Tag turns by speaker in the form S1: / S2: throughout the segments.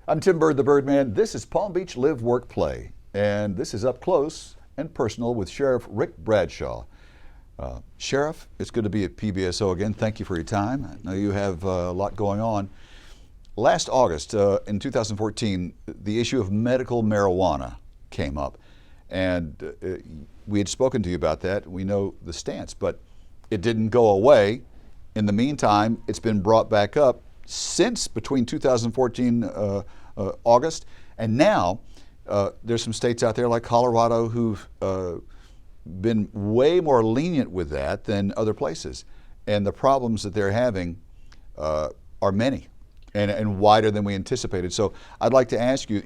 S1: I'm Tim Bird, the Birdman. This is Palm Beach Live, Work, Play. And this is up close and personal with Sheriff Rick Bradshaw. Sheriff, it's good to be at PBSO again. Thank you for your time. I know you have a lot going on. Last August, in 2014, the issue of medical marijuana came up. And we had spoken to you about that. We know the stance, but it didn't go away. In the meantime, it's been brought back up since between 2014 August, and now there's some states out there like Colorado who've been way more lenient with that than other places, and the problems that they're having are many and wider than we anticipated. So I'd like to ask you,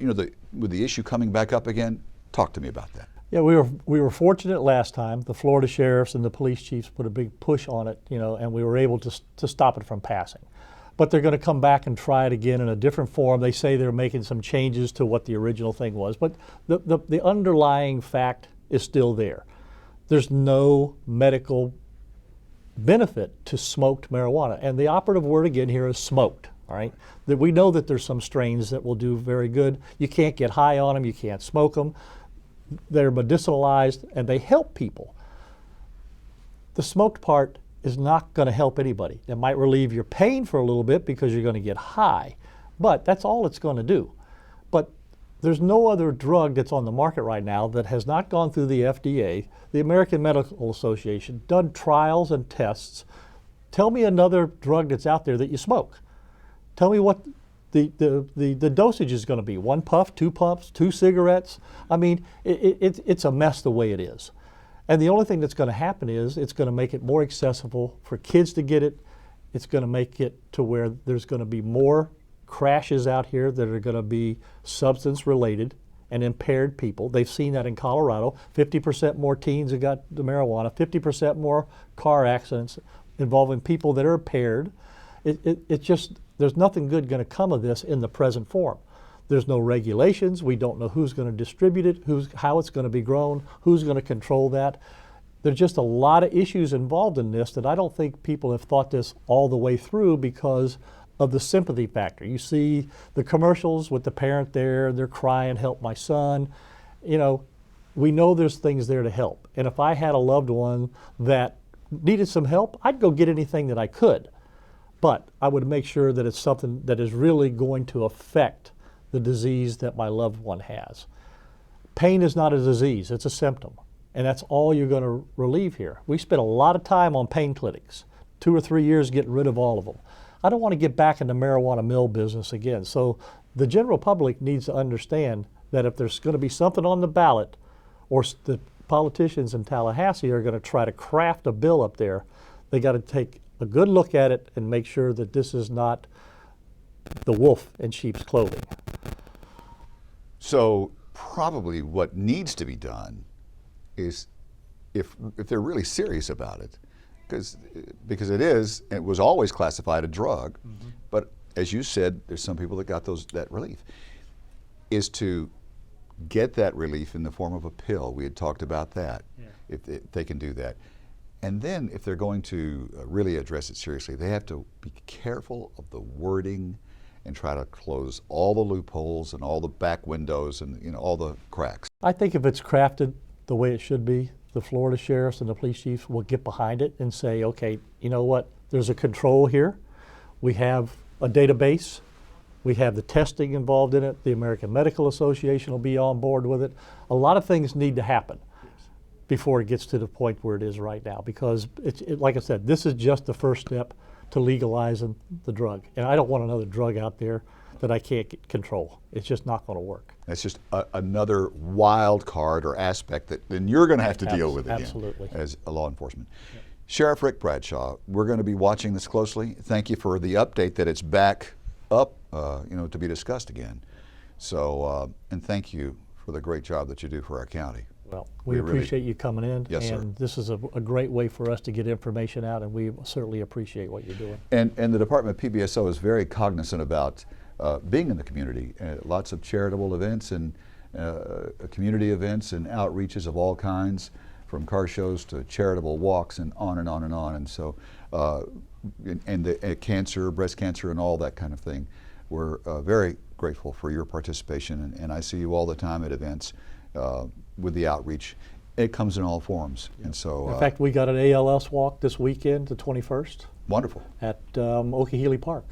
S1: with the issue coming back up again, talk to me about that.
S2: Yeah, we were fortunate last time. The Florida sheriffs and the police chiefs put a big push on it, and we were able to stop it from passing. But they're going to come back and try it again in a different form. They say they're making some changes to what the original thing was, but the underlying fact is still there. There's no medical benefit to smoked marijuana, and the operative word again here is smoked. All right, that we know that there's some strains that will do very good. You can't get high on them. You can't smoke them. They're medicinalized and they help people. The smoked part is not going to help anybody. It might relieve your pain for a little bit because you're going to get high, but that's all it's going to do. But there's no other drug that's on the market right now that has not gone through the FDA, the American Medical Association, done trials and tests. Tell me another drug that's out there that you smoke. Tell me what the dosage is going to be. 1 puff, 2 puffs, 2 cigarettes. I mean, it's a mess the way it is. And the only thing that's going to happen is it's going to make it more accessible for kids to get it. It's going to make it to where there's going to be more crashes out here that are going to be substance related and impaired people. They've seen that in Colorado. 50% more teens have got the marijuana, 50% more car accidents involving people that are impaired. It just, there's nothing good going to come of this in the present form. There's no regulations. We don't know who's going to distribute it, how it's going to be grown, who's going to control that. There's just a lot of issues involved in this that I don't think people have thought this all the way through because of the sympathy factor. You see the commercials with the parent there, they're crying, help my son. We know there's things there to help. And if I had a loved one that needed some help, I'd go get anything that I could. But I would make sure that it's something that is really going to affect the disease that my loved one has. Pain is not a disease, it's a symptom. And that's all you're going to relieve here. We spent a lot of time on pain clinics, 2 or 3 years getting rid of all of them. I don't want to get back into marijuana mill business again. So the general public needs to understand that if there's going to be something on the ballot, or the politicians in Tallahassee are going to try to craft a bill up there, they got to take a good look at it and make sure that this is not the wolf in sheep's clothing.
S1: So probably what needs to be done is, if they're really serious about it, because it was always classified a drug, but as you said, there's some people that got that relief, is to get that relief in the form of a pill. We had talked about that, if they can do that. And then if they're going to really address it seriously, they have to be careful of the wording and try to close all the loopholes and all the back windows and all the cracks.
S2: I think if it's crafted the way it should be, the Florida sheriffs and the police chiefs will get behind it and say, okay, you know what, there's a control here. We have a database. We have the testing involved in it. The American Medical Association will be on board with it. A lot of things need to happen before it gets to the point where it is right now, because like I said, this is just the first step to legalizing the drug. And I don't want another drug out there that I can't control. It's just not going to work.
S1: That's just another wild card or aspect that then you're going to have to deal with again.
S2: Absolutely.
S1: As a law enforcement. Yep. Sheriff Rick Bradshaw, we're going to be watching this closely. Thank you for the update that it's back up, to be discussed again. So, and thank you for the great job that you do for our county.
S2: Well, we appreciate you coming in.
S1: Yes,
S2: and
S1: sir.
S2: This is a great way for us to get information out, and we certainly appreciate what you're doing.
S1: And the Department of PBSO is very cognizant about being in the community. Lots of charitable events and community events and outreaches of all kinds, from car shows to charitable walks and on and on and on. And so, and the cancer, breast cancer and all that kind of thing. We're very grateful for your participation, and I see you all the time at events with the outreach. It comes in all forms, and so.
S2: In fact, we got an ALS walk this weekend, the 21st,
S1: Wonderful.
S2: at Okeechobee Park.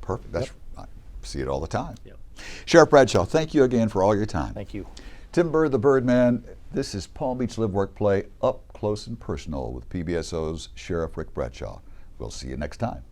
S1: Perfect. That's, I see it all the time.
S2: Yep.
S1: Sheriff Bradshaw, thank you again for all your time.
S2: Thank you.
S1: Tim Bird, the Birdman. This is Palm Beach Live Work Play, up close and personal with PBSO's Sheriff Rick Bradshaw. We'll see you next time.